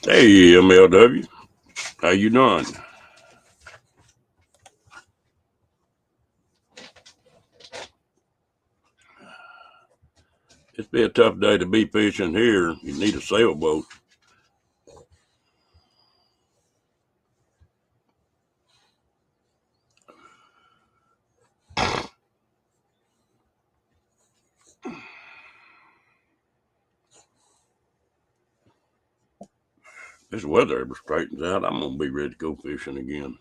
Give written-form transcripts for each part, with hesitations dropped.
Hey, MLW, how you doing? It's been a tough day to be fishing here. You need a sailboat. This weather ever straightens out, I'm gonna be ready to go fishing again.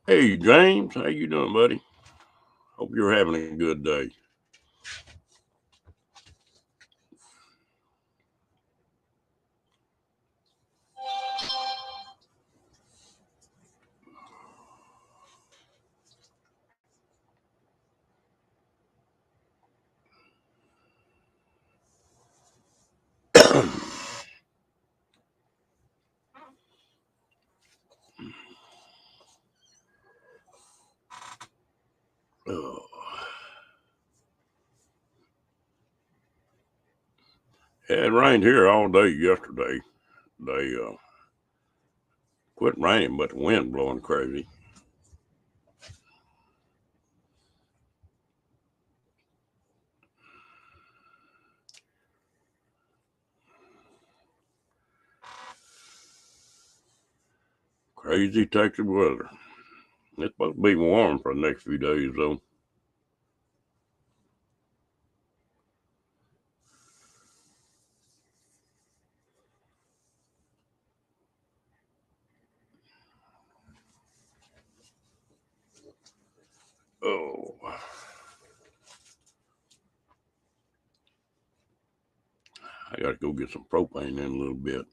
Hey, James, how you doing, buddy? Hope you're having a good day. Oh, it rained here all day yesterday. They quit raining, but the wind blowing crazy. Crazy Texas weather. It's supposed to be warm for the next few days, though. Oh, I got to go get some propane in a little bit.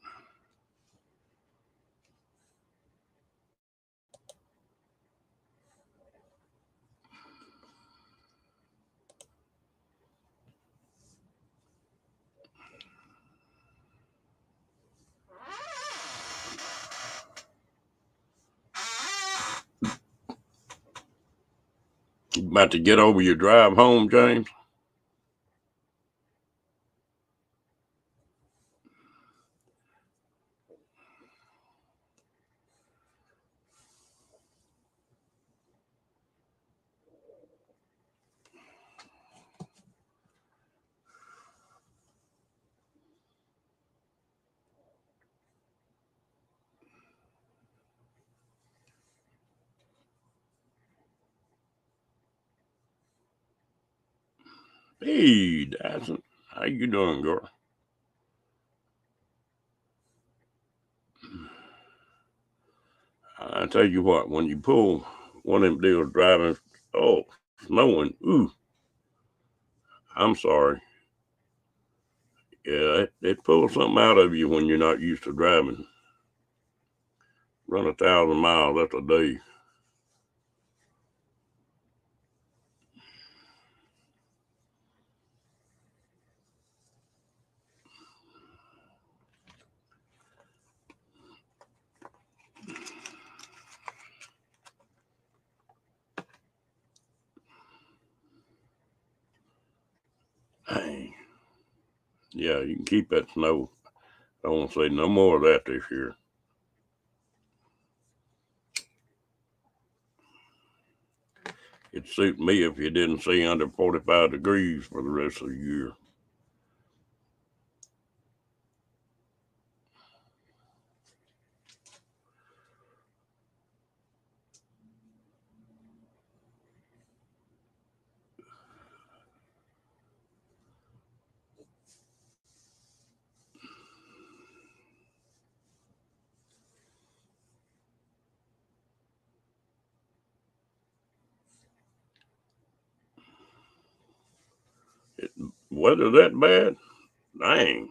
You about to get over your drive home, James? Hey, Dyson, how you doing, girl? I tell you what, when you pull one of them deals driving, oh, snowing, ooh, I'm sorry. Yeah, it pulls something out of you when you're not used to driving. Run 1,000 miles, that's a day. Dang. Yeah, you can keep that snow. I won't say no more of that this year. It'd suit me if you didn't see under 45 degrees for the rest of the year. It, weather that bad? Dang.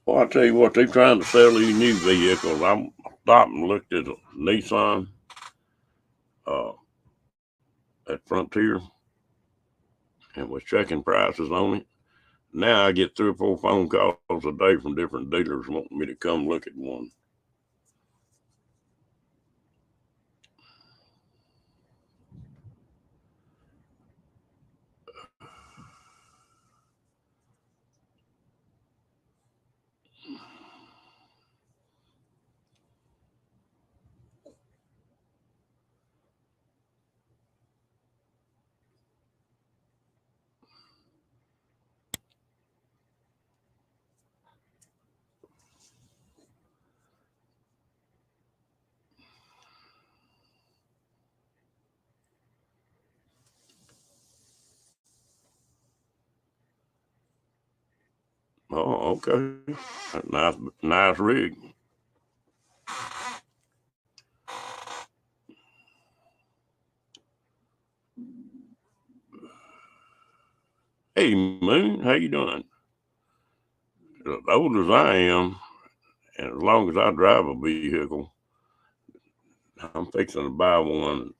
Well, I tell you what, they're trying to sell these new vehicles. stopped and looked at a Nissan uh, at Frontier and was checking prices on it. Now I get 3 or 4 phone calls a day from different dealers wanting me to come look at one. Oh, okay. Nice rig. Hey, Moon, how you doing? As old as I am, and as long as I drive a vehicle, I'm fixing to buy one.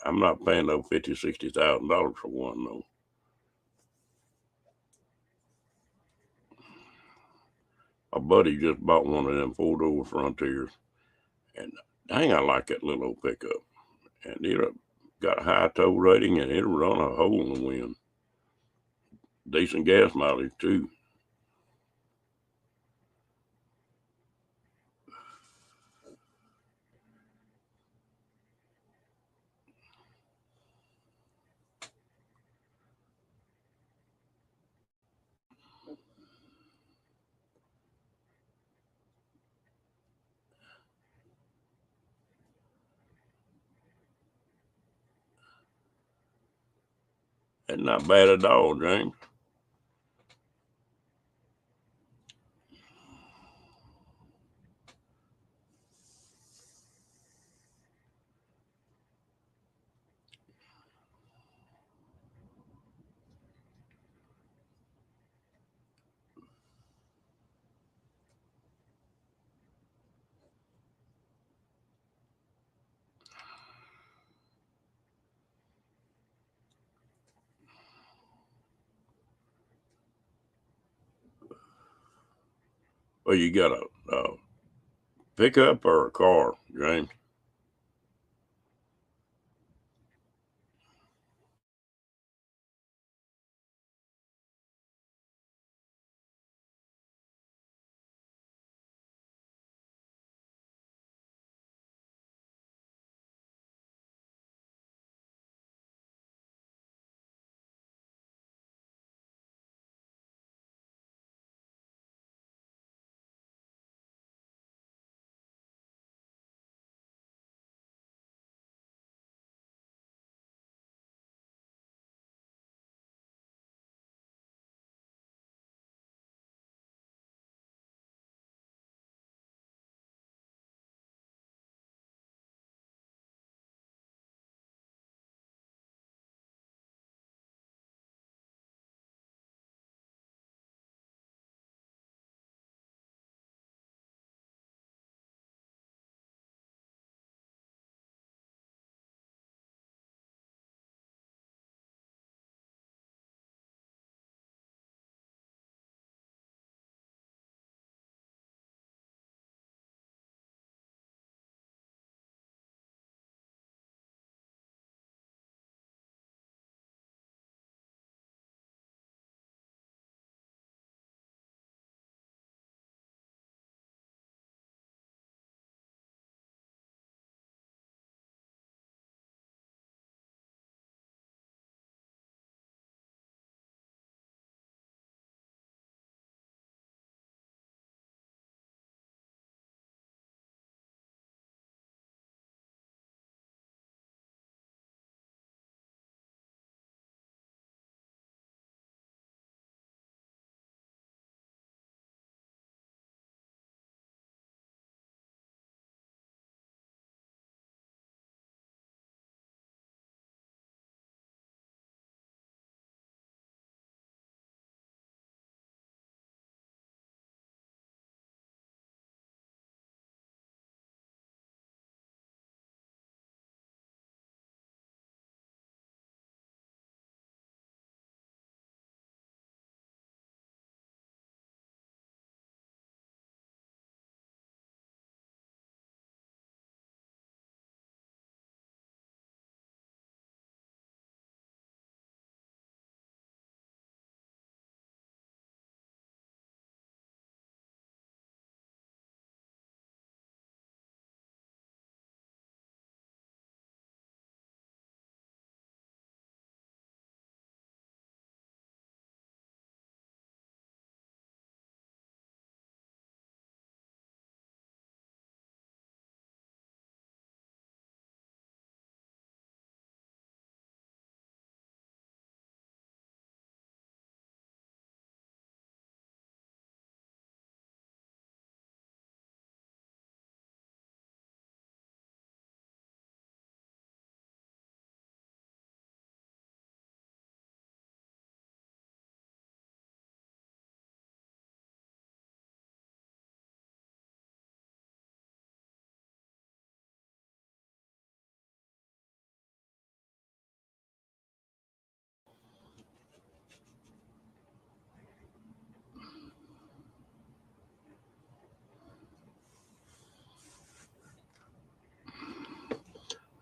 I'm not paying no $50,000-$60,000 for one though. My buddy just bought one of them 4-door Frontiers, and dang, I like that little old pickup. And it got a high tow rating, and it'll run a hole in the wind. Decent gas mileage too. That's not bad at all, James. Well, you got a pickup or a car, James?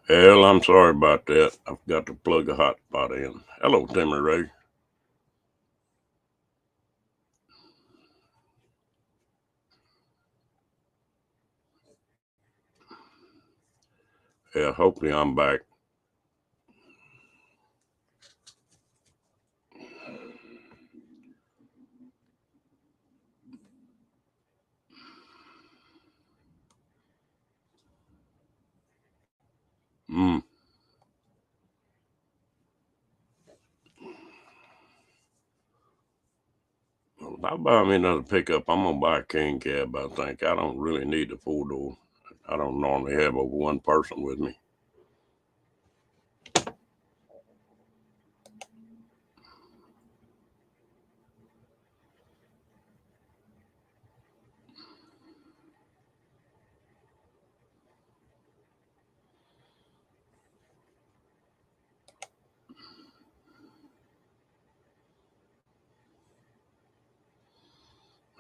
Hell, I'm sorry about that. I forgot to plug a hotspot in. Hello, Timmy Ray. Yeah, hopefully I'm back. Mm. Well, if I buy me another pickup, I'm gonna buy a king cab. I think I don't really need the 4 door. I don't normally have over one person with me.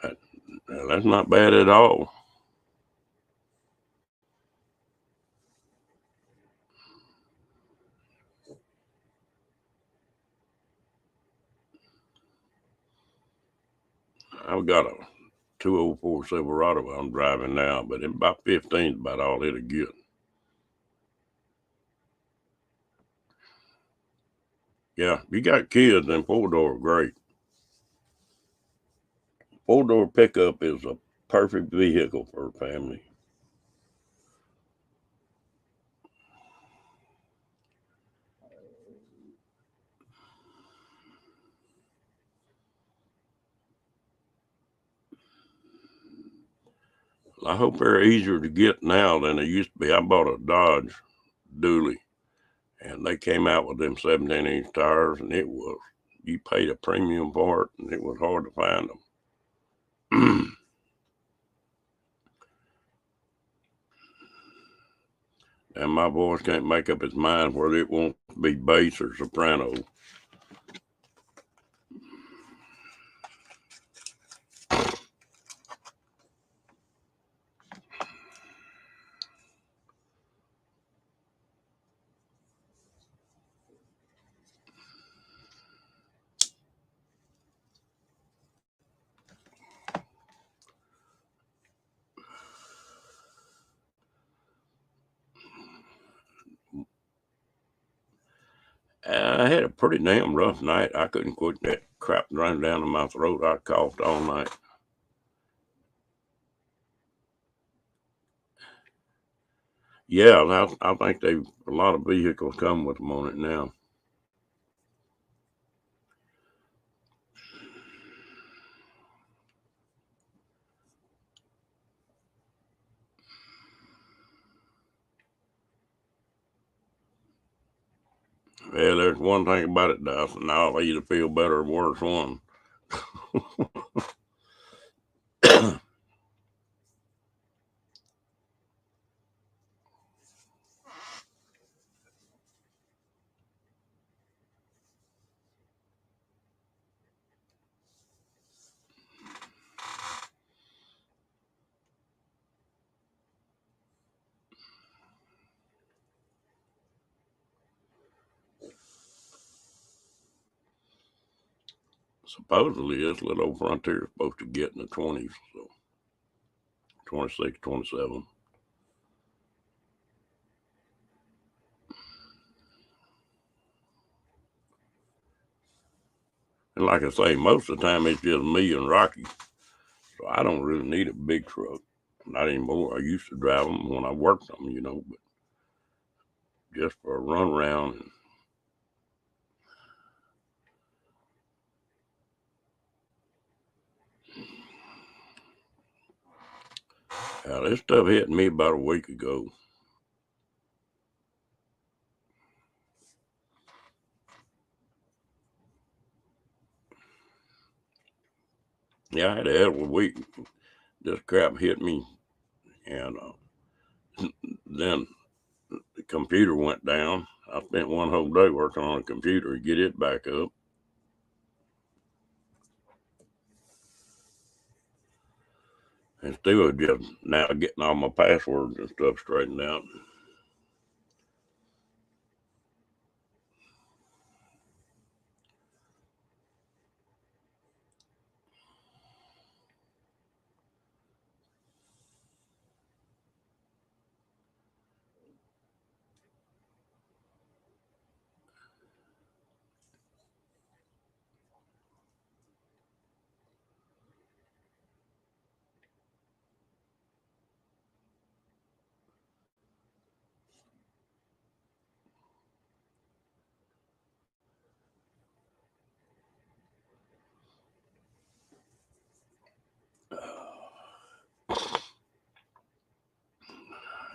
That, that's not bad at all. I've got a 204 Silverado I'm driving now, but it's about 15 is about all it'll get. Yeah, if you got kids, then 4 door are great. 4 door pickup is a perfect vehicle for a family. I hope they're easier to get now than they used to be. I bought a Dodge Dually, and they came out with them 17-inch tires, and you paid a premium for it, and it was hard to find them. And my voice can't make up its mind whether it wants to be bass or soprano. I had a pretty damn rough night. I couldn't quit that crap running down in my throat. I coughed all night. Yeah, I think a lot of vehicles come with them on it now. Well, there's one thing about it, Dawson. I'll either feel better or worse one. Supposedly, this little old Frontier is supposed to get in the 20s, so 26, 27. And like I say, most of the time it's just me and Rocky, so I don't really need a big truck. Not anymore. I used to drive them when I worked them, but just for a run around. This stuff hit me about a week ago. Yeah, I had a hell of a week. This crap hit me, and then the computer went down. I spent one whole day working on a computer to get it back up. And still just now getting all my passwords and stuff straightened out.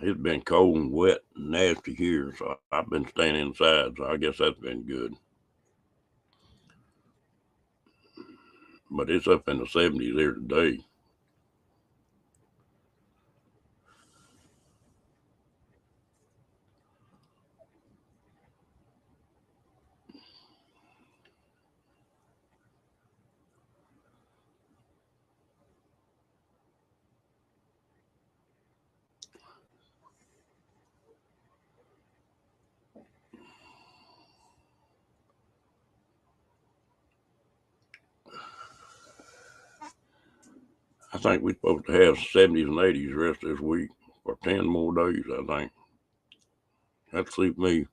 It's been cold and wet and nasty here, so I've been staying inside, so I guess that's been good. But it's up in the 70s here today. I think we're supposed to have 70s and 80s the rest of this week for 10 more days, I think. That'd suit me.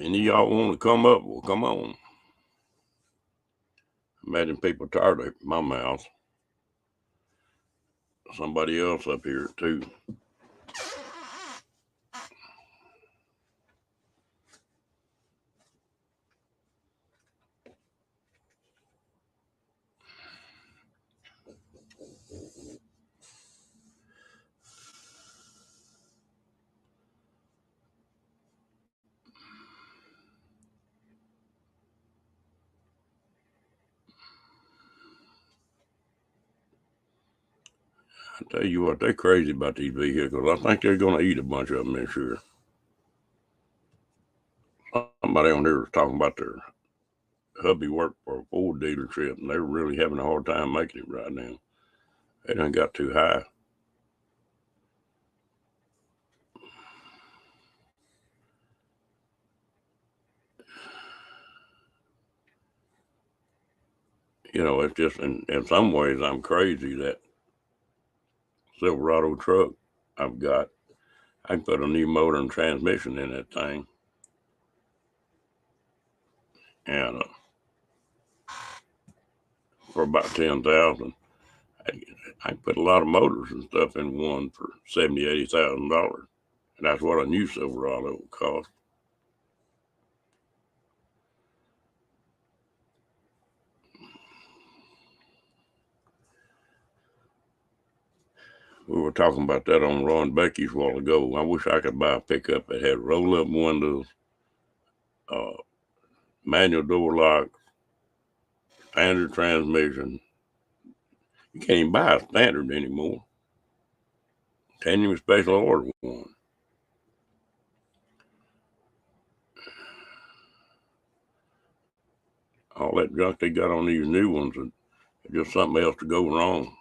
Any of y'all want to come up? Well, come on. Imagine people tired of my mouth. Somebody else up here, too. I tell you what, they're crazy about these vehicles. I think they're going to eat a bunch of them this year. Somebody on there was talking about their hubby worked for a Ford dealership, and they're really having a hard time making it right now. They done got too high. You know, it's just in some ways I'm crazy that Silverado truck I've got. I can put a new motor and transmission in that thing, and for about 10,000, I can put a lot of motors and stuff in one for $70,000, $80,000, and that's what a new Silverado would cost. We were talking about that on Ron Becky's a while ago. I wish I could buy a pickup that had roll-up windows, uh, manual door lock, standard transmission. You can't even buy a standard anymore. Can't even special order one. All that junk they got on these new ones is just something else to go wrong.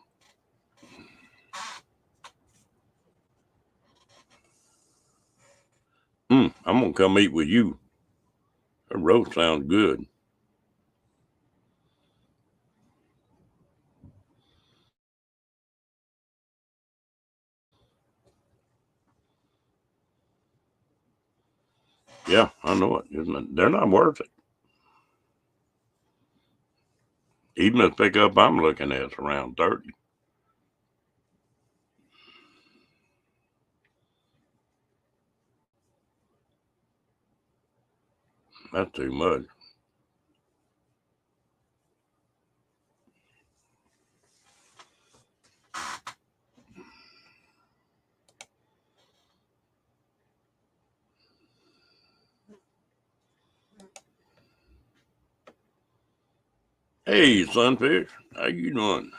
I'm gonna come eat with you. That roast sounds good. Yeah, I know it. They're not worth it. Even the pickup I'm looking at is around 30. That's too much. Hey, Sunfish, how you doing?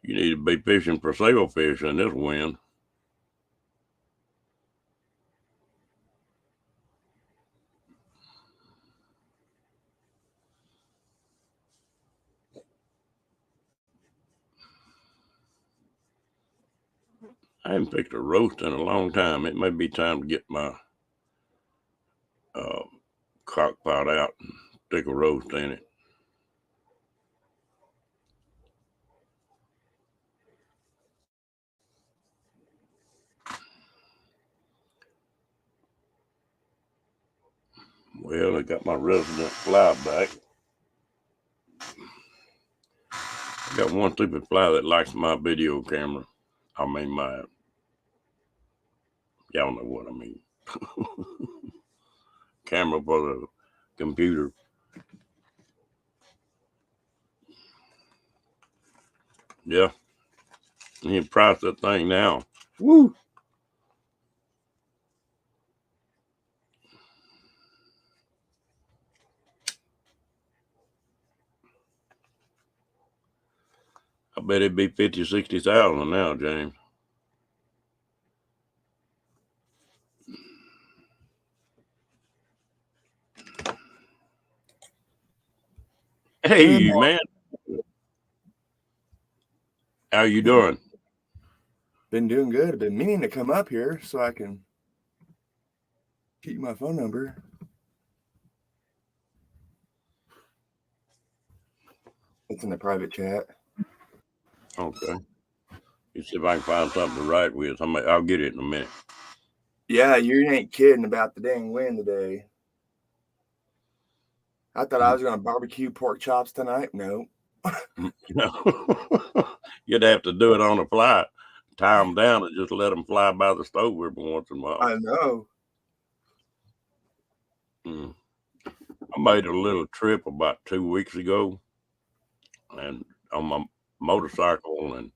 You need to be fishing for sailfish in this wind. I haven't picked a roast in a long time. It may be time to get my uh, crock pot out and stick a roast in it. Well, I got my resident fly back. I got one stupid fly that likes my video camera. I mean, y'all know what I mean. Camera for the computer. Yeah. You can price that thing now. Woo! I bet it'd be 50, 60,000 now, James. Hey, man. How you doing? Been doing good. I've been meaning to come up here so I can keep my phone number. It's in the private chat. Okay. You see if I can find something to write with. I'll get it in a minute. Yeah, you ain't kidding about the dang wind today. I thought I was going to barbecue pork chops tonight. No. You'd have to do it on the fly. Tie them down and just let them fly by the stove every once in a while. I know. I made a little trip about 2 weeks ago, and on my motorcycle and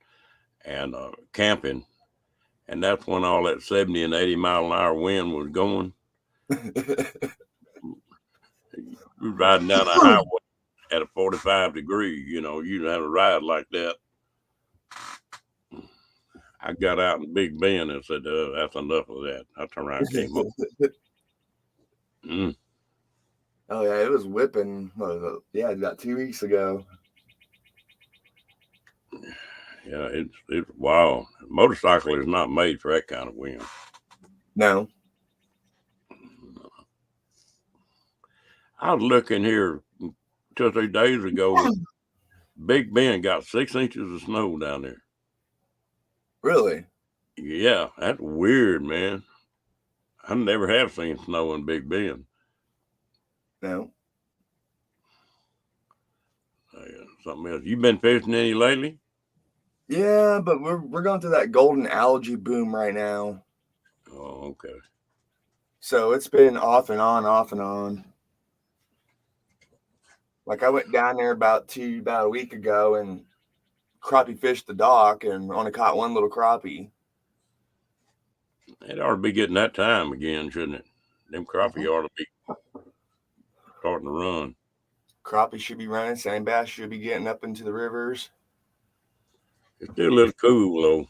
camping, and that's when all that 70 and 80 mile an hour wind was going. You're riding down a highway at a 45 degree, you know, you have a ride like that. I got out in Big Bend and said, that's enough of that. I turned around and came up. Oh, yeah, it was whipping. Yeah, about 2 weeks ago. Yeah, it's wild. Motorcycle is not made for that kind of wind. No. I was looking here 2 or 3 days ago. Big Bend got 6 inches of snow down there. Really? Yeah, that's weird, man. I never have seen snow in Big Bend. No. Something else. You been fishing any lately? Yeah, but we're going through that golden algae boom right now. Oh, okay. So it's been off and on, off and on. Like I went down there about a week ago and crappie fished the dock and only caught one little crappie. It ought to be getting that time again, shouldn't it? Them crappie ought to be starting to run. Crappie should be running. Sand bass should be getting up into the rivers. It's still a little cool though.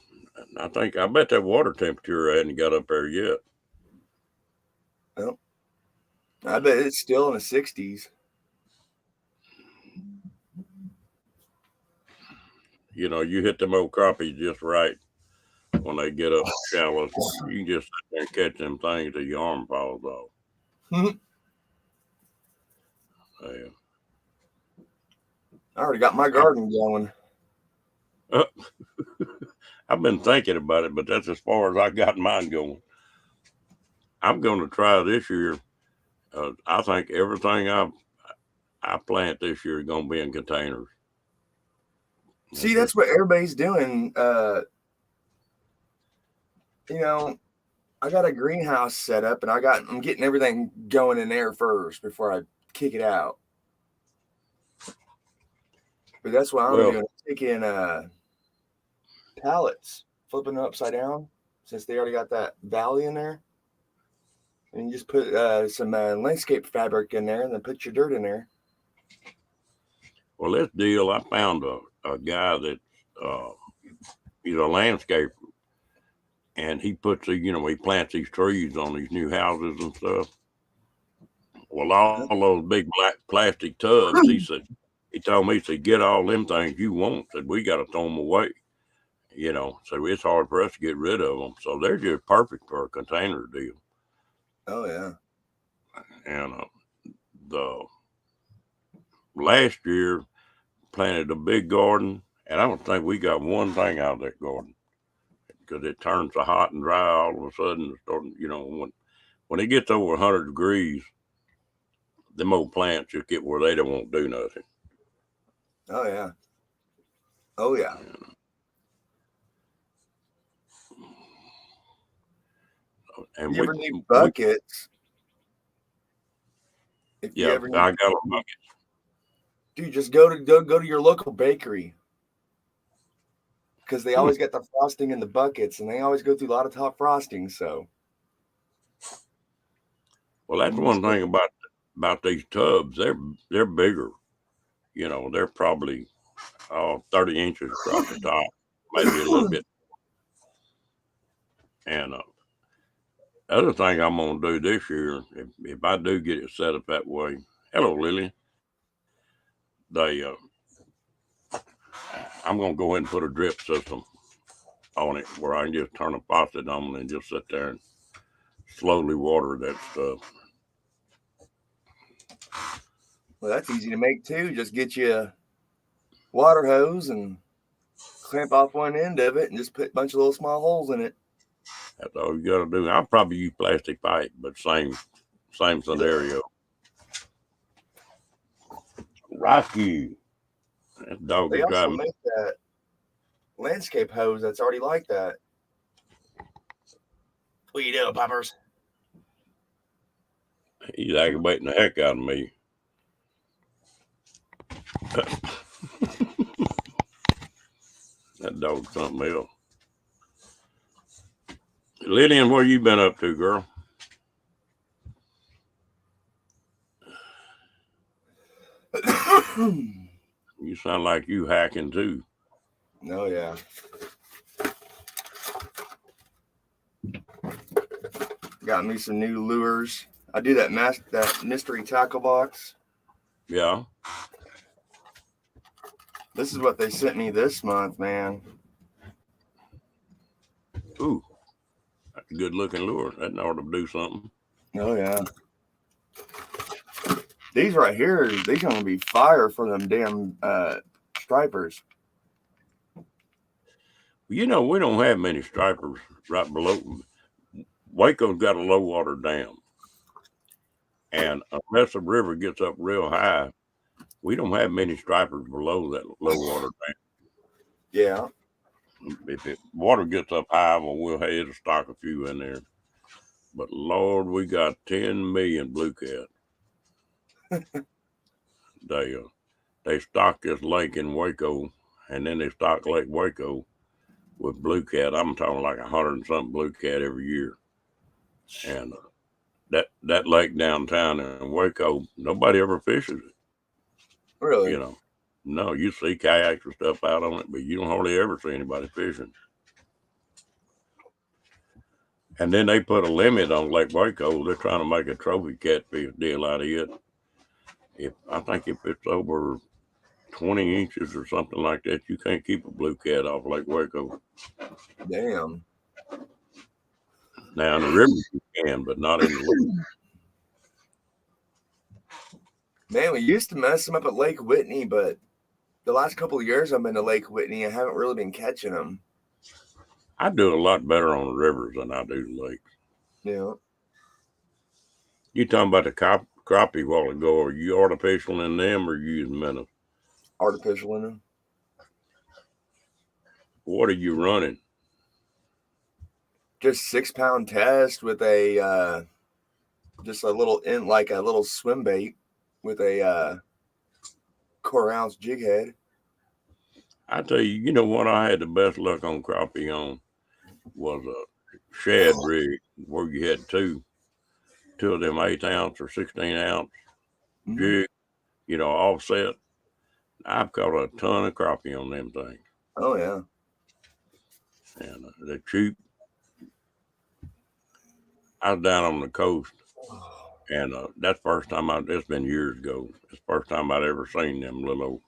I bet that water temperature hadn't got up there yet. Well, I bet it's still in the 60s. You know, you hit them old crappie just right when they get up shallow. You can just sit there and catch them things till your arm falls off. Yeah. I already got my garden going. I've been thinking about it, but that's as far as I got mine going. I'm going to try this year. I think everything I plant this year is going to be in containers. See, that's what everybody's doing. You know, I got a greenhouse set up, and I'm getting everything going in there first before I kick it out. But that's what I'm doing. I'm taking pallets, flipping them upside down, since they already got that valley in there. And you just put some landscape fabric in there, and then put your dirt in there. Well, this deal, I found a guy that he's a landscaper, and he puts he plants these trees on these new houses and stuff. Well, all those big black plastic tubs, he told me, he said, get all them things you want. Said, we got to throw them away. So it's hard for us to get rid of them. So they're just perfect for a container deal. Oh, yeah. And the last year planted a big garden, and I don't think we got one thing out of that garden because it turns so hot and dry all of a sudden. Starting, when it gets over 100 degrees, them old plants just get where they don't want to do nothing. Oh yeah. Oh yeah. And You ever need buckets? If you ever need, I got a bucket. dude, just go to your local bakery because they always get the frosting in the buckets, and they always go through a lot of top frosting. So, well, that's one thing about these tubs. They're bigger. They're probably 30 inches across the top, maybe a little bit. And other thing I'm gonna do this year, if I do get it set up that way. Hello, Lily. They, I'm gonna go ahead and put a drip system on it where I can just turn a faucet on and just sit there and slowly water that stuff. well, that's easy to make too. Just get you a water hose and clamp off one end of it, and just put a bunch of little small holes in it. That's all you gotta do. I'll probably use plastic pipe, but same scenario. Rocky. That dog They is also driving. make that landscape hose that's already like that. What you doing, Poppers? He's aggravating the heck out of me. That dog's something else. Lillian, what you been up to, girl? You sound like you hacking too. Oh yeah. Got me some new lures. I do that mystery tackle box. Yeah. This is what they sent me this month, man. Ooh, that's a good looking lure. That ought to do something. Oh yeah. These right here, these gonna be fire for them damn stripers. We don't have many stripers right below. Waco's got a low water dam. And unless the river gets up real high, we don't have many stripers below that low water dam. Yeah. If water gets up high, well, we'll have to stock a few in there. But Lord, we got 10 million blue cat. They stock this lake in Waco, and then they stock Lake Waco with blue cat. I'm talking like 100 and something blue cat every year. And that lake downtown in Waco, nobody ever fishes it. Really? No, you see kayaks and stuff out on it, but you don't hardly ever see anybody fishing. And then they put a limit on Lake Waco. They're trying to make a trophy catfish deal out of it. I think if it's over 20 inches or something like that, you can't keep a blue cat off Lake Waco. Damn. Now in the river you can, but not in the lake. Man, we used to mess them up at Lake Whitney, but the last couple of years I've been to Lake Whitney, I haven't really been catching them. I do a lot better on the rivers than I do the lakes. Yeah. You talking about the crappie a while ago? Are you artificial in them or you using minnows? Artificial in them. What are you running? Just 6-pound test with a just a little like a little swim bait with a 1/4 ounce jig head. I tell you, you know what I had the best luck on crappie on was a shad rig where you had two of them 8-ounce or 16-ounce jig, offset. I've caught a ton of crappie on them things. Oh yeah. And they're cheap. I was down on the coast, and that's first time it's been years ago. It's the first time I'd ever seen them little old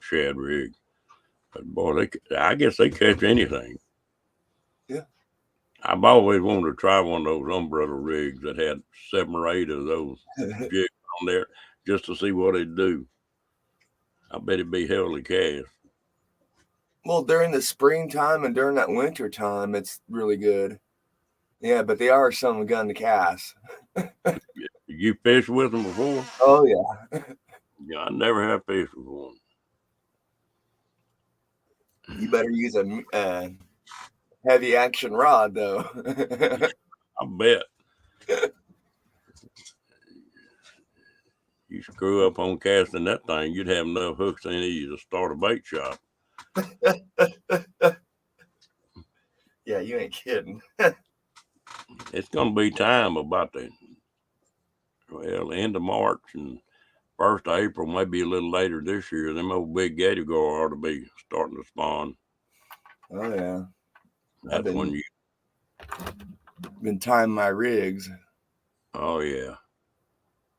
shad rigs. But boy, I guess they catch anything. Yeah. I've always wanted to try one of those umbrella rigs that had 7 or 8 of those jigs on there just to see what it'd do. I bet it'd be heavily cast. Well, during the springtime and during that winter time, it's really good. Yeah, but they are some gun to cast. You fished with them before? Oh yeah. Yeah, I never have fished with one. You better use a heavy action rod though. I bet. You screw up on casting that thing, you'd have enough hooks in you to start a bait shop. Yeah, you ain't kidding. It's gonna be time about the end of March and 1st of April, maybe a little later this year. Them old big gator gar ought to be starting to spawn. Oh yeah. That's when you. Been tying my rigs. Oh yeah.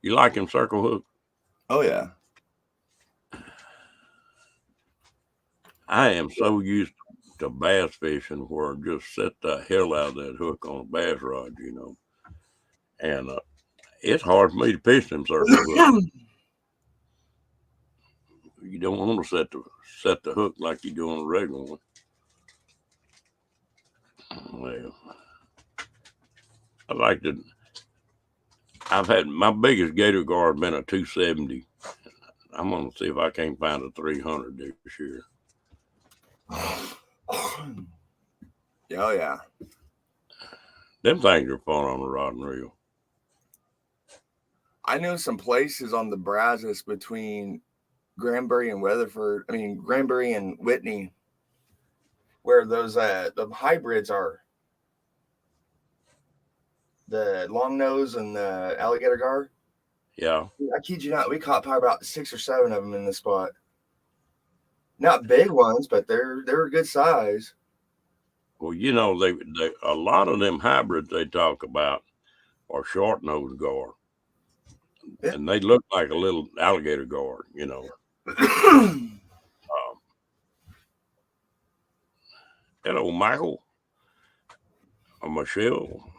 You like him circle hook? Oh yeah. I am so used to bass fishing where I just set the hell out of that hook on a bass rod, and it's hard for me to fish them circle hooks. You don't want to set the hook like you do on a regular one. Well, I like to. I've had my biggest gator gar been a 270. I'm gonna see if I can't find a 300 this year. Oh yeah. Them things are fun on the rod and reel. I know some places on the Brazos between Granbury and Weatherford. I mean Granbury and Whitney, where those the hybrids are. The long nose and the alligator gar. Yeah. I kid you not, we caught probably about 6 or 7 of them in the spot. Not big ones, but they're a good size. Well, they a lot of them hybrids they talk about are short nose gar, Yeah. and they look like a little alligator gar. Hello, Michael. Or Michelle.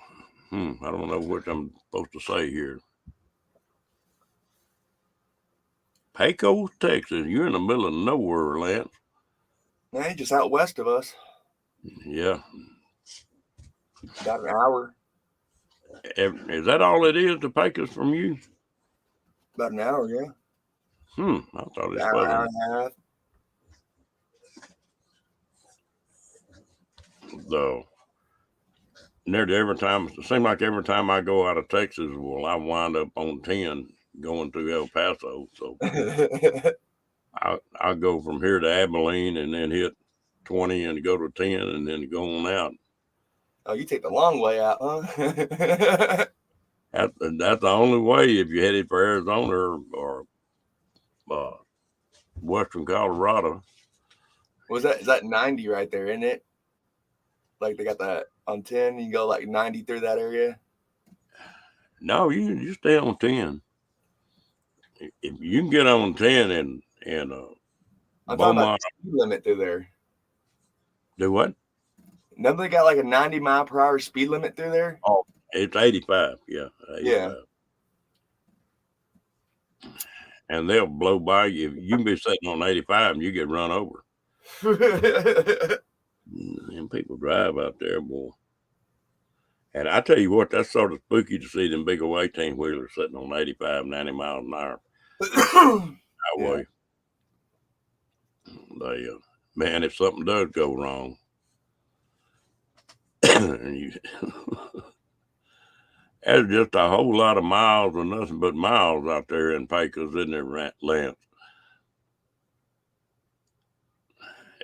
I don't know what I'm supposed to say here. Pecos, Texas. You're in the middle of nowhere, Lance. Nah, just out west of us. Yeah. About an hour. Is that all it is to Pecos from you? About an hour, yeah. I thought it's Hour further. and a half. Though, nearly every time, it seems like every time I go out of Texas, well, I wind up on 10 going through El Paso. So I go from here to Abilene and then hit 20 and go to 10 and then go on out. Oh, you take the long way out, huh? That's the only way if you're headed for Arizona or Western Colorado. Is that 90 right there, isn't it? Like they got that on 10, you go like 90 through that area. No, you stay on 10. If you can get on 10 and I'm talking Beaumont, about the speed limit through there. do what? Nobody got like a 90-mile-per-hour speed limit through there? Oh, it's 85. Yeah, 85. Yeah. And they'll blow by you. You can be sitting on 85 and you get run over. And people drive out there, boy. And I tell you what, that's sort of spooky to see them big old 18-wheelers sitting on 85, 90 miles an hour. Highway. They, man, if something does go wrong, there's just a whole lot of miles or nothing but miles out there in Pecos, isn't there, Lance?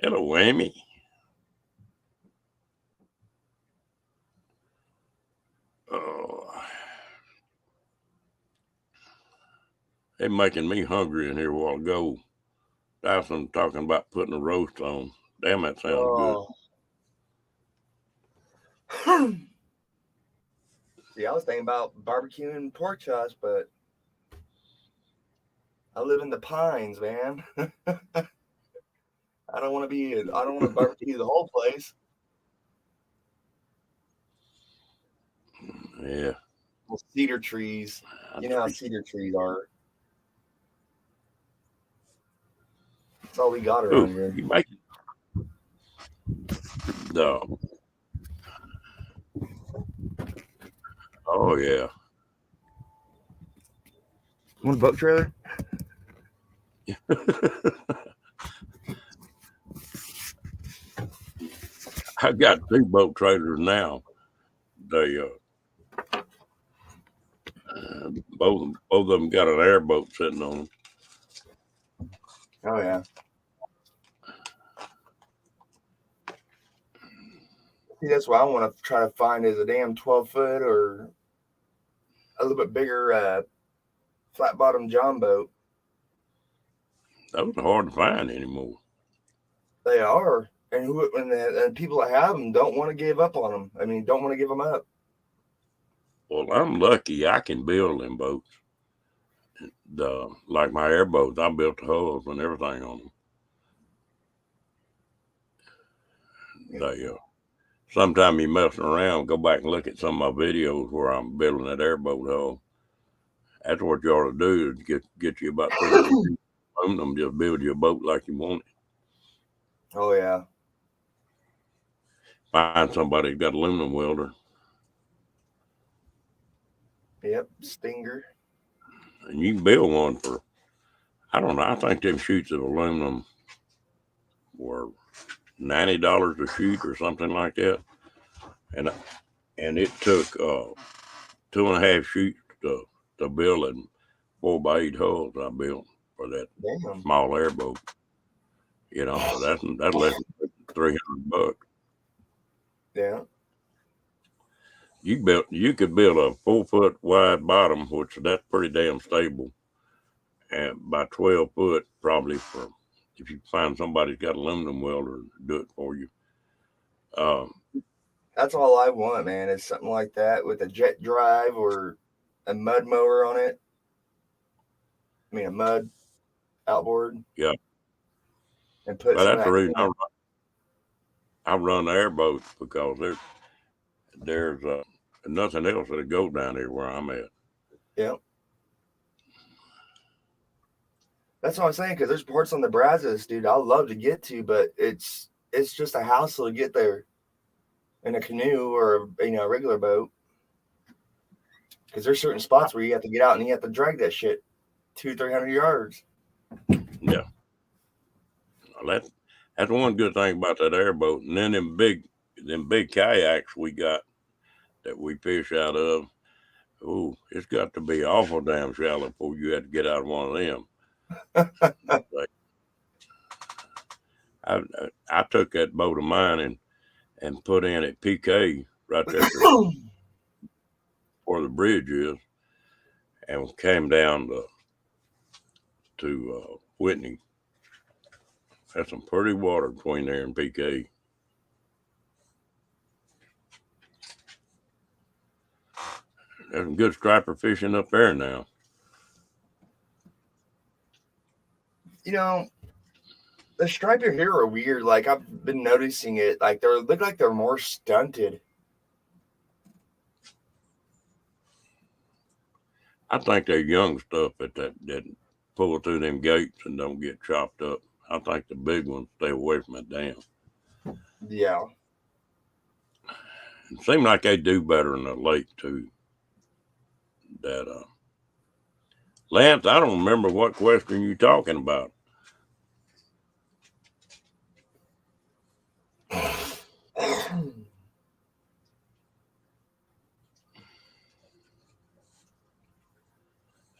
Hello, Amy. They're making me hungry in here a while ago. Dyson talking about putting a roast on. Damn, that sounds good. See, I was thinking about barbecuing pork chops, but I live in the pines, man. I don't want to barbecue the whole place. Yeah. Well, cedar trees. You know how cedar trees are. That's all we got around here. You make the oh yeah. Want a boat trailer? I got 2 boat trailers now. They both of them got an airboat sitting on them. Oh yeah. See, that's what I want to try to find is a damn 12-foot or a little bit bigger flat bottom John boat. Those are hard to find anymore. They are, and people that have them don't want to give up on them. I mean, don't want to give them up. Well, I'm lucky I can build them boats. Like my airboats, I built the hulls and everything on them. They sometime you messing around, go back and look at some of my videos where I'm building that airboat hull. That's what you ought to do is get you about 300 feet. Aluminum, just build you a boat like you want it. Oh yeah. Find somebody that's got aluminum welder. Yep, Stinger. And you can build one for, I don't know, I think them sheets of aluminum were $90 a sheet or something like that. And it took 2.5 sheets to build it. 4x8 hulls I built for that small airboat. You know, so that's less than $300. Yeah. You could build a 4-foot wide bottom, which that's pretty damn stable, and by 12 foot probably for if you find somebody who's got aluminum welder to do it for you. That's all I want, man. Is something like that with a jet drive or a mud mower on it. I mean, a mud outboard. Yeah. And put Well, some that's the of reason that. I run the airboats because there's nothing else that'll go down here where I'm at. Yeah. That's what I'm saying, because there's parts on the Brazos, dude, I love to get to, but it's just a hassle to get there in a canoe or a regular boat. Because there's certain spots where you have to get out and you have to drag that shit 200-300 yards. Yeah. Well, that's one good thing about that airboat. And then them big kayaks we got that we fish out of. Oh, it's got to be awful damn shallow before you had to get out of one of them. I took that boat of mine and put in at PK right there where the bridge is, and came down to Whitney. Had some pretty water between there and PK. There's some good striper fishing up there now. The striper here are weird. Like, I've been noticing it. Like, they look like they're more stunted. I think they're young stuff that pull through them gates and don't get chopped up. I think the big ones stay away from that dam. Yeah. It seems like they do better in the lake too. That Lance, I don't remember what question you're talking about.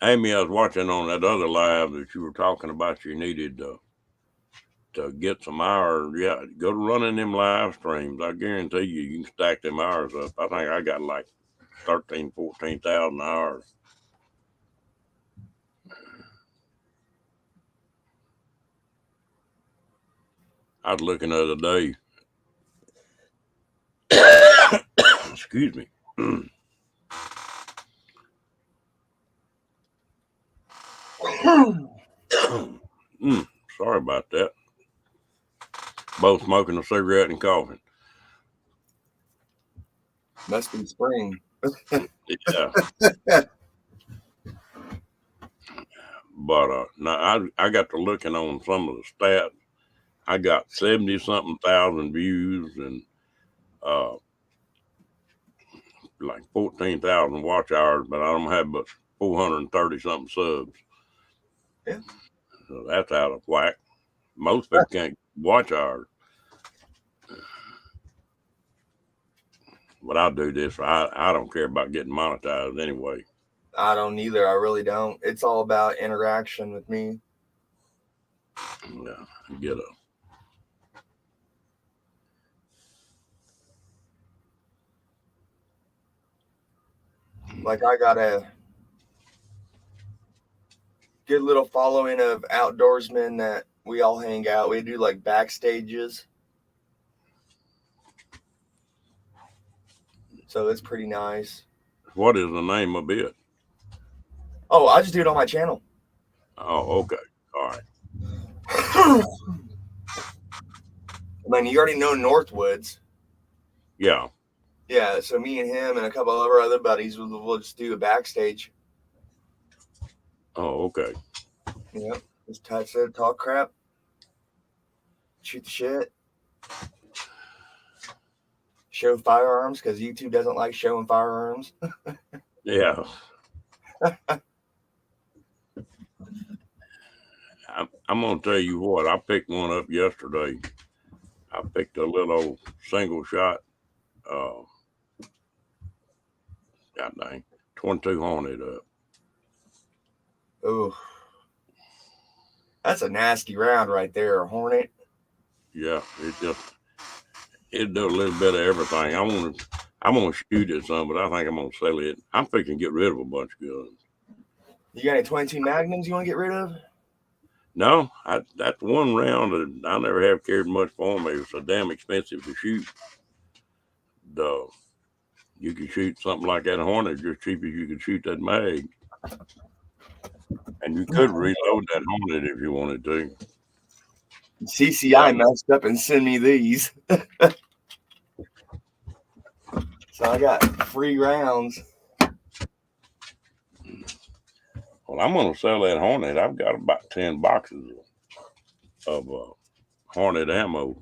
Amy, I was watching on that other live that you were talking about. You needed to get some hours. Yeah, go to running them live streams. I guarantee you can stack them hours up. I think I got like 13,000, 14,000 hours. I was looking the other day. Excuse me. Sorry about that. Both smoking a cigarette and coughing. Must be spring. Yeah. But now I got to looking on some of the stats. I got 70-something thousand views and like 14,000 watch hours, but I don't have but 430-something subs. Yeah. So that's out of whack. Most people can't watch hours. But I'll do this. I don't care about getting monetized anyway. I don't either. I really don't. It's all about interaction with me. Yeah, get a Like I got a good little following of outdoorsmen that we all hang out. We do like backstages. So it's pretty nice. What is the name of it? Oh, I just do it on my channel. Oh, okay. All right. I mean, you already know Northwoods. Yeah. Yeah, so me and him and a couple of our other buddies will just do a backstage. Oh, okay. Yep. Just touch it, talk crap, shoot the shit, show firearms because YouTube doesn't like showing firearms. Yeah. I'm gonna tell you what. I picked one up yesterday. I picked a little old single shot. Uh, God dang, 22 Hornet up. Oh, that's a nasty round right there, a Hornet. Yeah, it do a little bit of everything. I'm gonna shoot it some, but I think I'm gonna sell it. I'm fixing to get rid of a bunch of guns. You got any 22 Magnums you want to get rid of? No, that's one round that I never have cared much for me. It's so damn expensive to shoot. The You can shoot something like that Hornet just cheap as you could shoot that mag, and you could reload that Hornet if you wanted to. CCI messed up and sent me these. So I got free rounds. Well, I'm gonna sell that Hornet. I've got about 10 boxes of Hornet ammo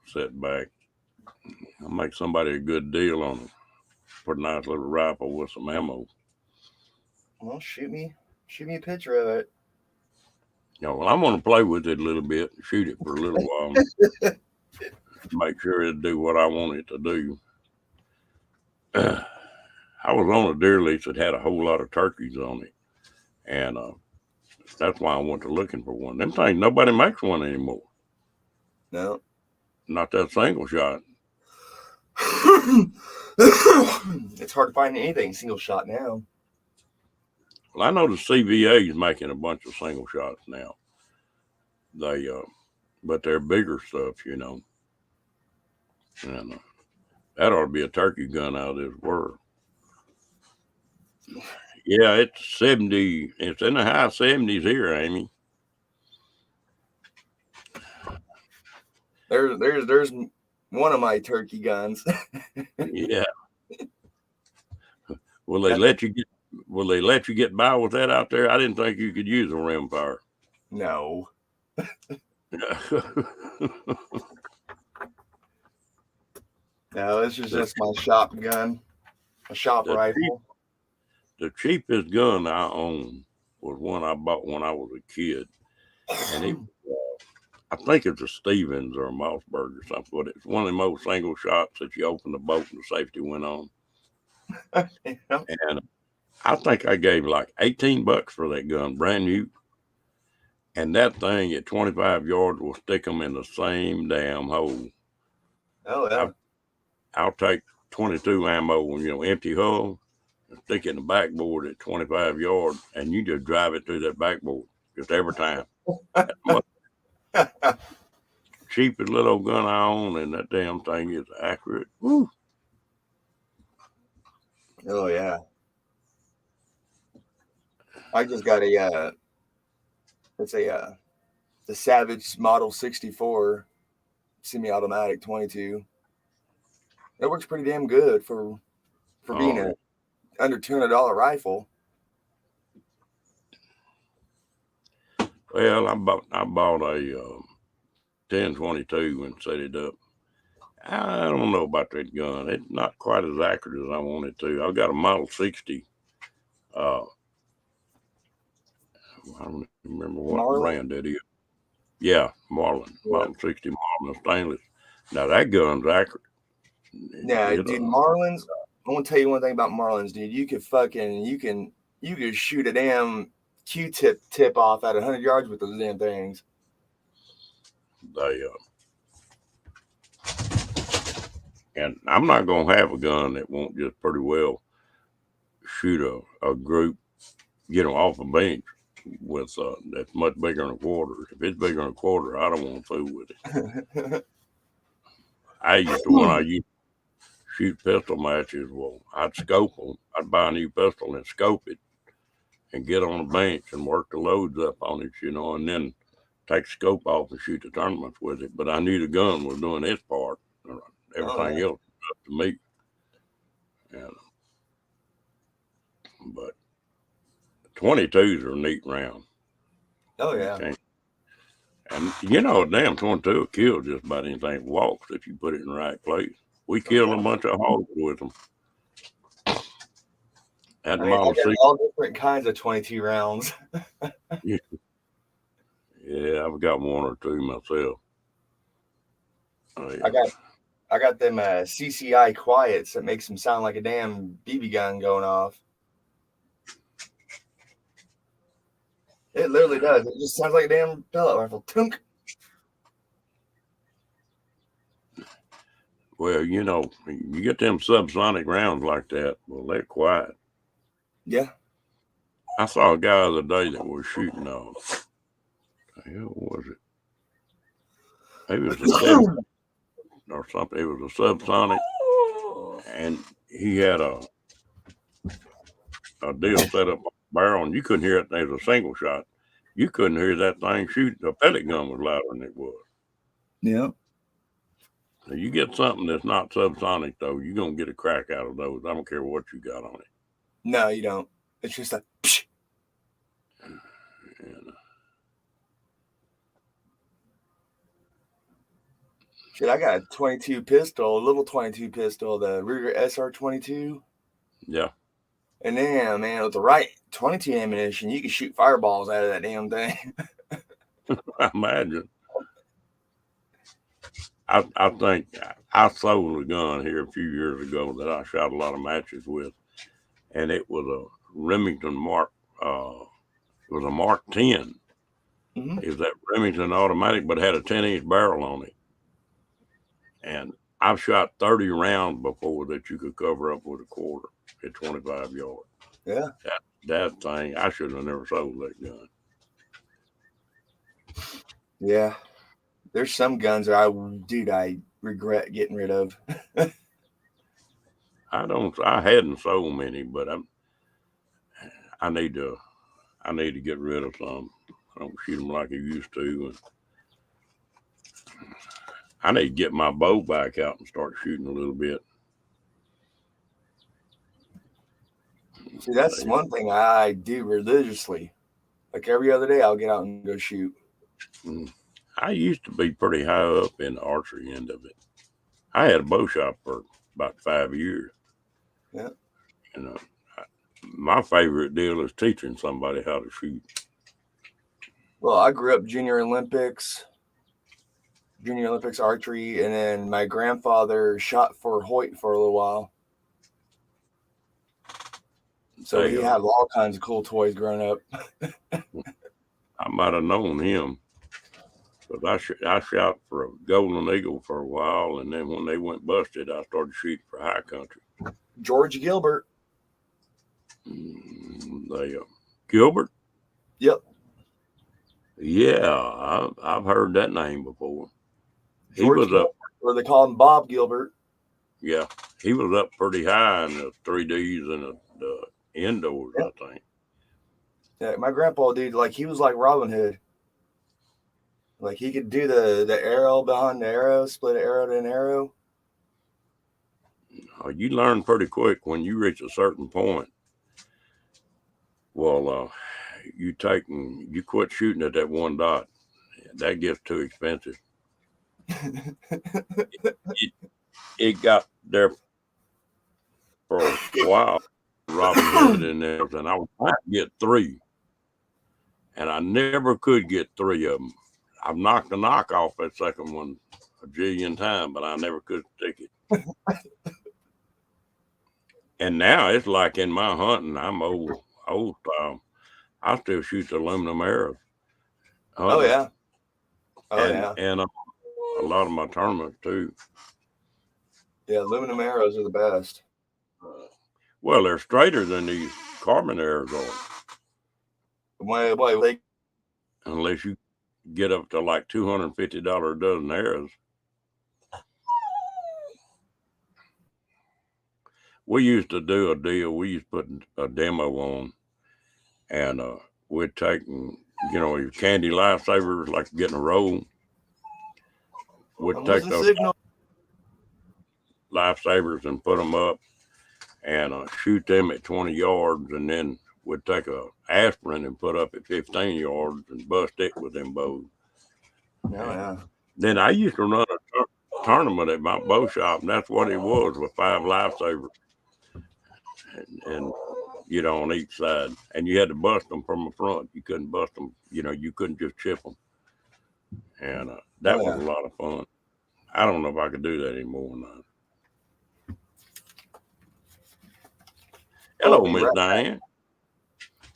set back. I'll make somebody a good deal on it for a nice little rifle with some ammo. Well, shoot me a picture of it. Well, I'm gonna play with it a little bit, shoot it for a little while, make sure it'll do what I want it to do. I was on a deer lease that had a whole lot of turkeys on it, and that's why I went to looking for one. Them things, nobody makes one anymore. No. Not that single shot. It's hard to find anything single shot now. Well, I know the CVA is making a bunch of single shots now. But they're bigger stuff, and that ought to be a turkey gun out of this world. Yeah, it's 70. It's in the high 70s here, Amy. There's one of my turkey guns. Yeah. Will they let you get by with that out there? I didn't think you could use a rimfire. No. No, this is just my shop gun, a shop rifle. The cheapest gun I owned was one I bought when I was a kid, and I think it's a Stevens or a Mossberg or something, but it's one of them old single shots that you open the bolt and the safety went on. Yeah. And I think I gave like $18 for that gun, brand new. And that thing at 25 yards will stick them in the same damn hole. Oh yeah. I'll take 22 ammo, empty hull, and stick it in the backboard at 25 yards, and you just drive it through that backboard just every time. Cheapest little gun I own, and that damn thing is accurate. Woo. Oh yeah. I just got the Savage Model 64 semi-automatic 22. It works pretty damn good for for being a under $200 rifle. Well, I bought a 10-22 and set it up. I don't know about that gun. It's not quite as accurate as I want it to. I've got a Model 60. I don't remember what Marlin? brand that is. Yeah, Marlin. Yeah. Model 60 Marlin stainless. Now that gun's accurate. Yeah, dude, Marlins. I want to tell you one thing about Marlins, dude. You could shoot a damn Q-tip tip off at 100 yards with those damn things. And I'm not gonna have a gun that won't just pretty well shoot a group, off a bench with that's much bigger than a quarter. If it's bigger than a quarter, I don't want to fool with it. I used to shoot pistol matches. Well, I'd scope them. I'd buy a new pistol and scope it, and get on a bench and work the loads up on it, and then take the scope off and shoot the tournaments with it. But I knew the gun was doing its part. Everything else was up to me. But 22s are a neat round. Oh yeah. And a damn 22 will kill just about anything that walks if you put it in the right place. We killed a bunch of hogs with them. I got all different kinds of 22 rounds. Yeah, I've got one or two myself. I got them CCI quiets that makes them sound like a damn BB gun going off. It literally does. It just sounds like a damn pellet rifle. Tunk. Well, you get them subsonic rounds like that. Well, they're quiet. Yeah. I saw a guy the other day that was shooting what the hell was it? Maybe it was a 7 or something. It was a subsonic, and he had a deal set up on the barrel, and you couldn't hear it. There was a single shot. You couldn't hear that thing shoot. The pellet gun was louder than it was. Yeah. Now, you get something that's not subsonic, though, you're going to get a crack out of those. I don't care what you got on it. No, you don't. It's just a... Shit, I got a 22 pistol, a little 22 pistol, the Ruger SR22. Yeah. And then, man, with the right 22 ammunition, you can shoot fireballs out of that damn thing. I imagine. I think I sold a gun here a few years ago that I shot a lot of matches with, and it was a Remington Mark. It was a Mark 10. Mm-hmm. It was that Remington automatic, but had a 10-inch barrel on it. And I've shot 30 rounds before that you could cover up with a quarter at 25 yards. Yeah. That thing, I should have never sold that gun. Yeah. There's some guns that I regret getting rid of. I hadn't sold many, but I need to get rid of some. I don't shoot them like I used to. And I need to get my bow back out and start shooting a little bit. See, that's one thing I do religiously. Like every other day, I'll get out and go shoot. I used to be pretty high up in the archery end of it. I had a bow shop for about 5 years. Yeah. My favorite deal is teaching somebody how to shoot. Well, I grew up Junior Olympics archery, and then my grandfather shot for Hoyt for a little while. So he had all kinds of cool toys growing up. I might have known him. But I shot for a Golden Eagle for a while, and then when they went busted, I started shooting for high country. George Gilbert. Gilbert? Yep. Yeah, I've heard that name before. He was Gilbert, up, or they call him Bob Gilbert. Yeah, he was up pretty high in the 3Ds and the indoors, yep. I think. Yeah, my grandpa, dude, he was like Robin Hood. Like he could do the arrow behind the arrow, split an arrow to an arrow. You learn pretty quick when you reach a certain point. Well, you quit shooting at that one dot. That gets too expensive. It it got there for a while. Robin Hood and theirs, and I was trying to get three, and I never could get three of them. I've knocked the knock off that second one a jillion times, but I never could stick it. And now it's like in my hunting, I'm old style. I still shoot the aluminum arrows, Oh hunting, yeah. Oh yeah. and a lot of my tournaments too. Yeah. Aluminum arrows are the best. Well, they're straighter than these carbon arrows are, Why they? unless you get up to like $250 a dozen arrows. We used to do a deal. We used to put a demo on, and we'd take your candy lifesavers like getting a roll. We'd What's take the those signal? lifesavers and put them up and shoot them at 20 yards, and then we'd take a aspirin and put up at 15 yards and bust it with them bows. Oh And yeah. then I used to run a tournament at my bow shop, and that's what it was with 5 lifesavers, and on each side, and you had to bust them from the front. You couldn't bust them. You couldn't just chip them, and Oh that was yeah. a lot of fun. I don't know if I could do that anymore or not. I'll Hello, be Miss right. Diane.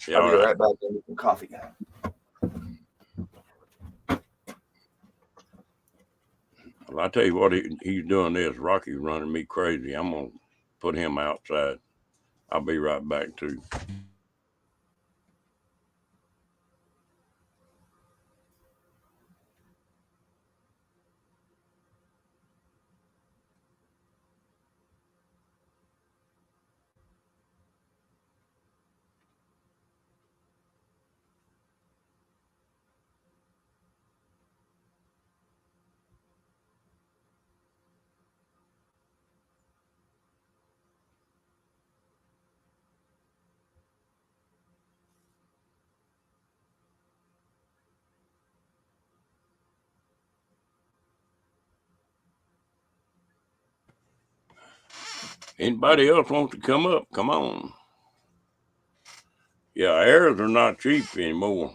Yeah, I'll all be right. right back and get some coffee. Well, I tell you what, he's doing this. Rocky's running me crazy. I'm gonna put him outside. I'll be right back too. Anybody else want to come up? Come on. Yeah, arrows are not cheap anymore.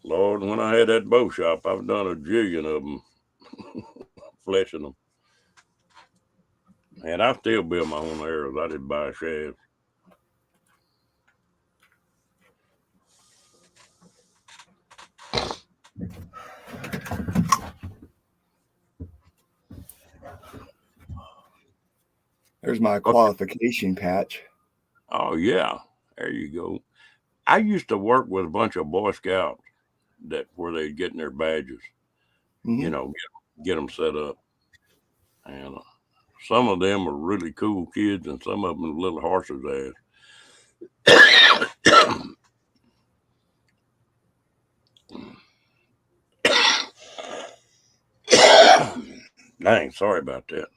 Lord, when I had that bow shop, I've done a jillion of them, fleshing them. And I still build my own arrows. I didn't buy a shaft. There's my Okay. qualification patch. Oh, yeah. There you go. I used to work with a bunch of Boy Scouts where they'd get their badges, Mm-hmm. get them set up. And some of them are really cool kids, and some of them are little horses' ass. Dang, sorry about that.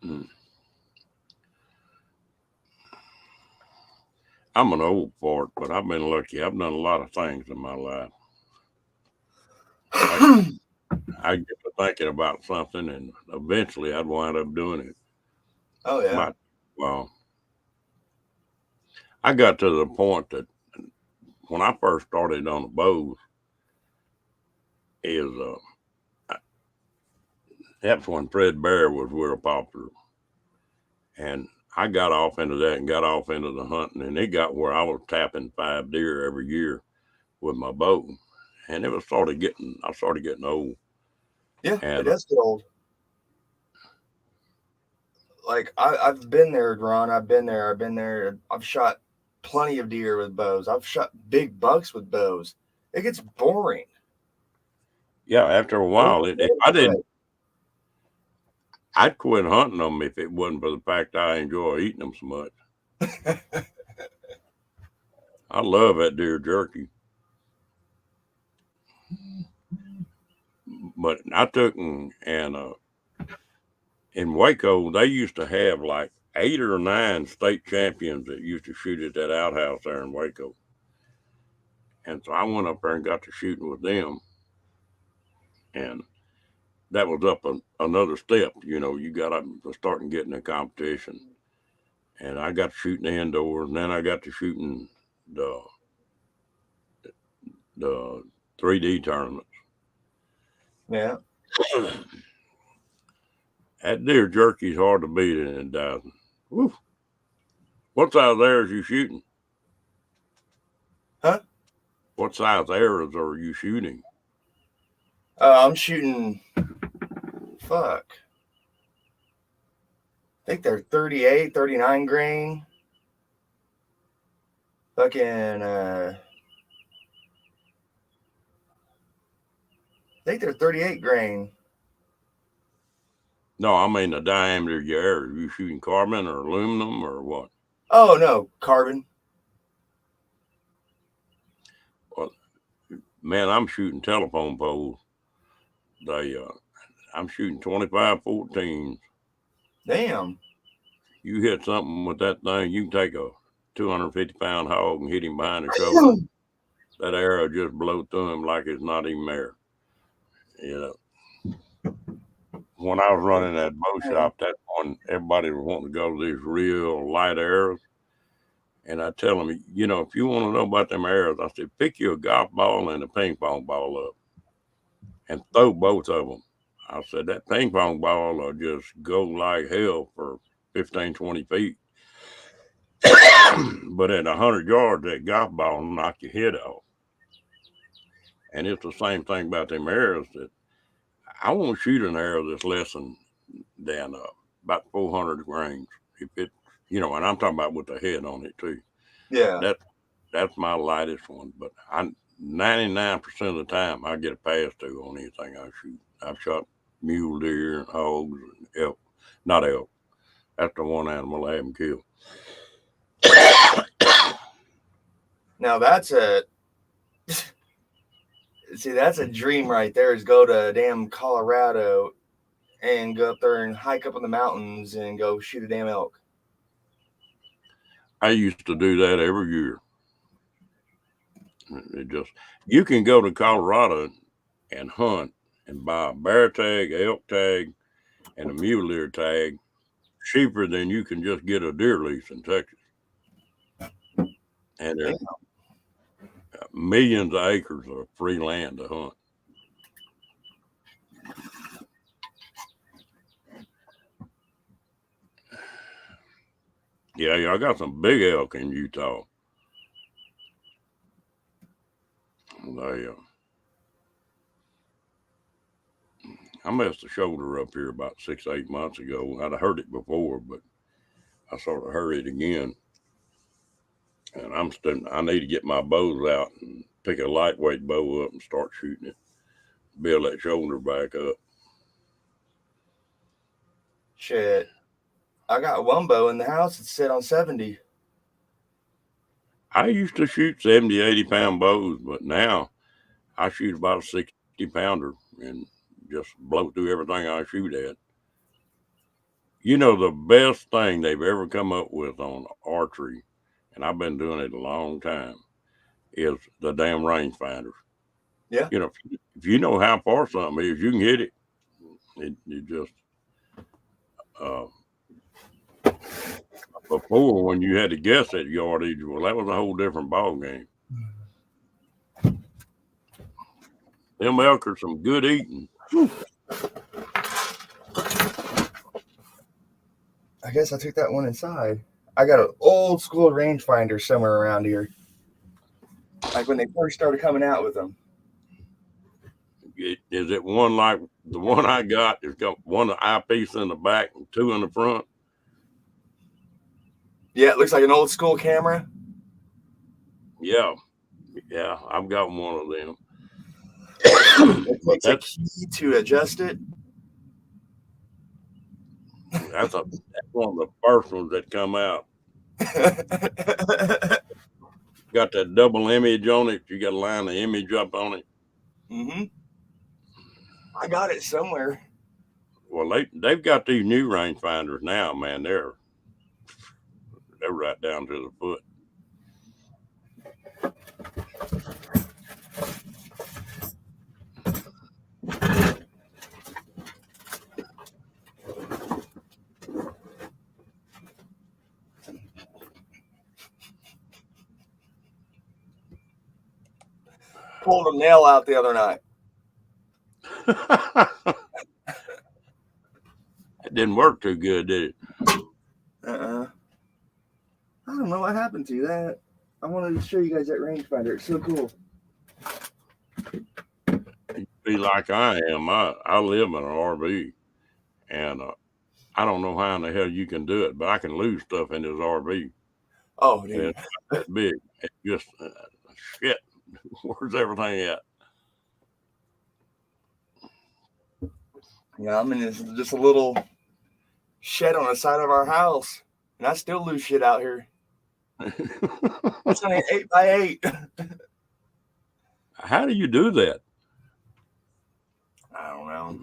Mm. I'm an old fart, but I've been lucky. I've done a lot of things in my life. I get to thinking about something, and eventually I'd wind up doing it. Oh yeah. Well, I got to the point that when I first started on the bows, is that's when Fred Bear was real popular, and I got off into that and got off into the hunting, and it got where I was tapping 5 deer every year with my bow, and I started getting old, Yeah, it and does get old. Like I've been there, Ron. I've been there. I've been there. I've shot plenty of deer with bows. I've shot big bucks with bows. It gets boring. yeah, after a Bows while, if I didn't, I'd quit hunting them if it wasn't for the fact I enjoy eating them so much. are good. I love that deer jerky. But I took and in Waco, they used to have like 8 or 9 state champions that used to shoot at that outhouse there in Waco. And so I went up there and got to shooting with them. And that was up another step. You got up to starting getting a competition. And I got to shooting indoors. And then I got to shooting the 3D tournaments. Yeah. That deer jerky's hard to beat in a dozen. Woo. What size arrows you shooting? Huh? What size arrows are you shooting? I'm shooting. Fuck. I think they're 38, 39 grain. Fucking. I think they're 38 grain. No, I mean the diameter of your arrows. You shooting carbon or aluminum or what? Oh no, carbon. Well, man, I'm shooting telephone poles. I'm shooting 25-14s. Damn. You hit something with that thing, you can take a 250-pound hog and hit him behind the shoulder. That arrow just blow through him like it's not even there. When I was running that bow shop, that one, everybody was wanting to go to these real light arrows. And I tell them, if you want to know about them arrows, I said, pick you a golf ball and a ping pong ball up and throw both of them. I said, that ping pong ball will just go like hell for 15, 20 feet. But at 100 yards, that golf ball will knock your head off. And it's the same thing about them arrows that I won't shoot an arrow that's less than about 400 grains. If it, and I'm talking about with the head on it too. Yeah. That's my lightest one. But 99% of the time I get a pass through on anything I shoot. I've shot mule deer and hogs and elk. Not elk. That's the one animal I haven't killed. Now that's that's a dream right there, is go to damn Colorado and go up there and hike up in the mountains and go shoot a damn elk. I used to do that every year. You can go to Colorado and hunt and buy a bear tag, elk tag, and a mule deer tag cheaper than you can just get a deer lease in Texas. And there's millions of acres of free land to hunt. Yeah, I got some big elk in Utah. I messed the shoulder up here about 6, 8 months ago. I'd heard it before, but I sort of heard it again. And I need to get my bows out and pick a lightweight bow up and start shooting it. Build that shoulder back up. Shit. I got one bow in the house that's set on 70. I used to shoot 70, 80-pound bows, but now I shoot about a 60-pounder and just blow through everything I shoot at. The best thing they've ever come up with on archery, and I've been doing it a long time, is the damn rangefinders. Yeah. If you know how far something is, you can hit it. It just before, when you had to guess that yardage, well, that was a whole different ball game. Them elk are some good eating. I guess I took that one inside. I got an old school rangefinder somewhere around here. Like when they first started coming out with them. Is it one like the one I got? It's got one eyepiece in the back and 2 in the front. Yeah, it looks like an old school camera. Yeah, I've got one of them. It takes a key to adjust it. That's one of the first ones that come out. got that double image on it. You got to line the image up on it. Mm-hmm. I got it somewhere. Well, they've got these new rangefinders now, man. They're right down to the foot. Pulled a nail out the other night. It didn't work too good, did it? I don't know what happened to that. I wanted to show you guys that rangefinder. It's so cool. You be like I am. I live in an RV, and I don't know how in the hell you can do it, but I can lose stuff in this RV. Oh, And dude. it's not that big. It's just shit. Where's everything at? Yeah, I'm in just a little shed on the side of our house, and I still lose shit out here. It's only 8x8. How do you do that? I don't know.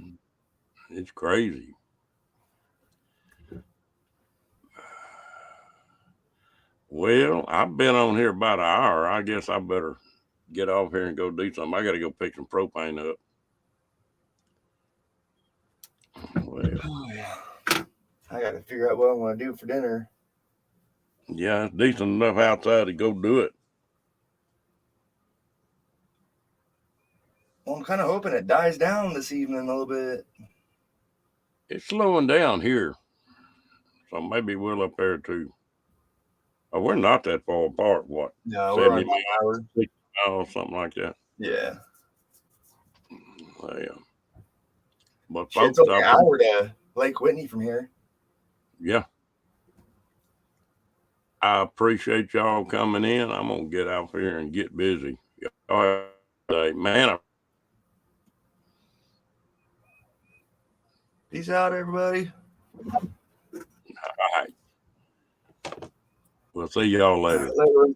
It's crazy. Well, I've been on here about an hour. I guess I better get off here and go do something. I got to go pick some propane up. Well, Oh, yeah. I got to figure out what I'm going to do for dinner. yeah, it's decent enough outside to go do it. Well, I'm kind of hoping it dies down this evening a little bit. It's slowing down here, so maybe we'll up there too. Oh, we're not that far apart. What? No, 70 we're on miles, hour. 60 miles, something like that. Yeah. Yeah. But Shit's folks, only an hour to Lake Whitney from here. Yeah. I appreciate y'all coming in. I'm gonna get out here and get busy. Y'all have a day, man. Peace out, everybody. All right. We'll see y'all later. Later.